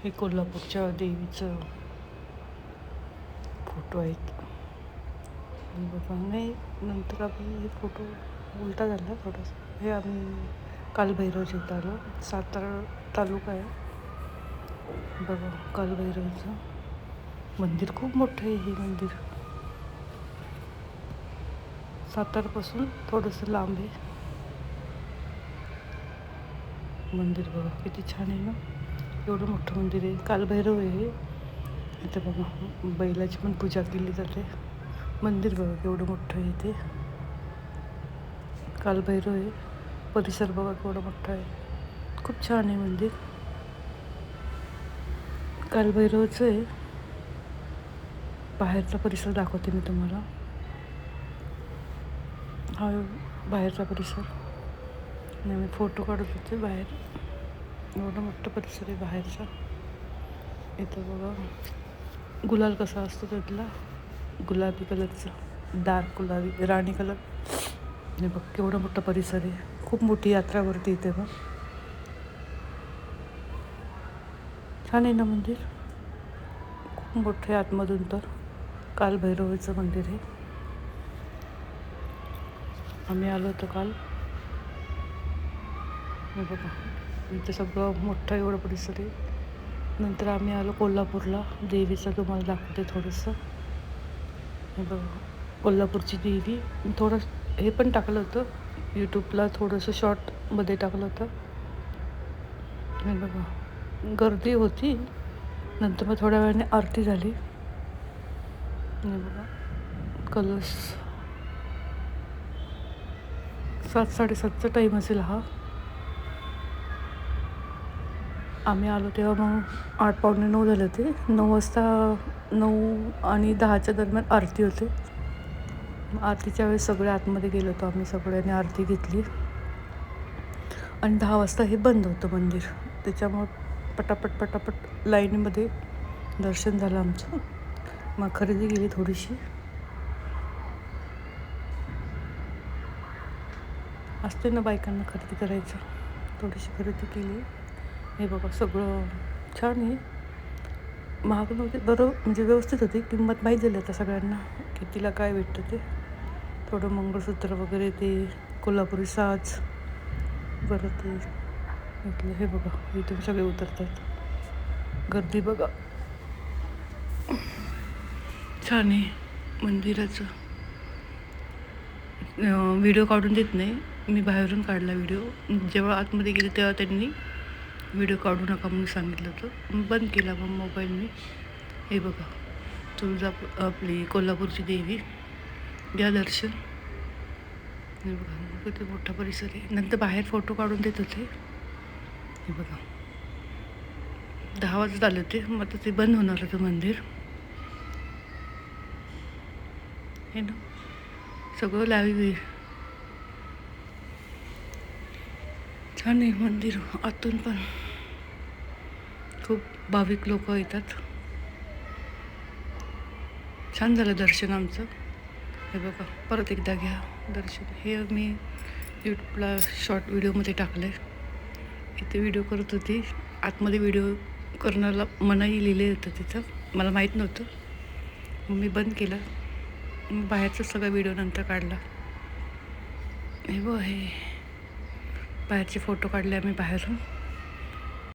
हे कोल्हापूरच्या देवीचं फोटो आहेत. बघा नाही, नंतर आम्ही हे फोटो उलटा झाला थोडासा. हे आम्ही कालभैरवच्या इथं आलो. सातारा तालुका आहे. बघा कालभैरवचं मंदिर खूप मोठं आहे. हे मंदिर सातारापासून थोडंसं लांब आहे. मंदिर बघा किती छान आहे ना, एवढं मोठं मंदिर आहे. कालभैरव आहे हे. इथे बघा बैलाची पण पूजा केली जाते. मंदिर बघा केवढं मोठं आहे. इथे कालभैरव आहे. परिसर बघा केवढा मोठा आहे. खूप छान आहे मंदिर. कालभैरवचं आहे. बाहेरचा परिसर दाखवते मी तुम्हाला. हा बाहेरचा परिसर. आणि मी फोटो काढत होते बाहेर. एवढा मोठा परिसर आहे बाहेरचा. इथं बघा गुलाल कसा असतो त्यातला, गुलाबी कलरचा, डार्क गुलाबी राणी कलर. आणि बघ केवढा मोठा परिसर आहे. खूप मोठी यात्रा भरते इथे. बघ छान आहे ना मंदिर. खूप मोठं आहे आतमधून. तर कालभैरवचं मंदिर आहे. आम्ही आलो होतो काल. हे बघा इथं सगळं मोठं एवढं परिसर आहे. नंतर आम्ही आलो कोल्हापूरला. देवीचं तुम्हाला दाखवते थोडंसं. हे बघा कोल्हापूरची देवी. थोडं हे पण टाकलं होतं यूट्यूबला, थोडंसं शॉर्टमध्ये टाकलं होतं. हे बघा गर्दी होती. नंतर मग थोड्या वेळाने आरती झाली. हे बघा कलश 7-7:30चा टाईम असेल हा. आम्ही आलो तेव्हा मग 8-8:45 झाले होते. 9 वाजता 9 आणि 10च्या दरम्यान आरती होते. आरतीच्या वेळेस सगळे आतमध्ये गेलो होतो आम्ही. सगळ्यांनी आरती घेतली आणि 10 वाजता हे बंद होतं मंदिर. त्याच्यामुळं पटापट लाईनीमध्ये दर्शन झालं आमचं. मग खरेदी केली थोडीशी. असते ना बायकांना खरेदी करायचं. थोडीशी खरेदी केली. हे बघा सगळं छान आहे. महाग नव्हते, बरं म्हणजे व्यवस्थित होती. किंमत माहीत झाली आता सगळ्यांना कितीला काय भेटतं ते. थोडं मंगळसूत्र वगैरे, ते कोल्हापुरी साज, बरं ते घेतलं. हे बघा इथून सगळे उतरतात. गर्दी बघा छान आहे मंदिराचं. व्हिडिओ काढून देत नाही मी, बाहेरून काढला व्हिडिओ. जेव्हा आतमध्ये गेले तेव्हा त्यांनी व्हिडिओ काढू नका म्हणून सांगितलं होतं. बंद केला मग मोबाईल मी. हे बघा आपली कोल्हापूरची देवी. घ्या दर्शन. हे बघा किती मोठा परिसर आहे. नंतर बाहेर फोटो काढून देत होते. हे बघा 10 वाजत आले होते. मग आता ते बंद होणार होतं मंदिर. हे ना सगळं लाईव्ह आहे. छान आहे मंदिर. आतून पण खूप भाविक लोक येतात. छान झालं दर्शन आमचं. हे बघा परत एकदा घ्या दर्शन. हे मी यूट्यूबला शॉर्ट व्हिडिओमध्ये टाकलं आहे. इथे व्हिडिओ करत होती. आतमध्ये व्हिडिओ करण्याला मनाई लिहिले होतं तिथं. मला माहीत नव्हतं. मग मी बंद केलं. बाहेरचा सगळा व्हिडिओ नंतर काढला. हे बघ हे बाहेरचे फोटो काढले आम्ही बाहेरून.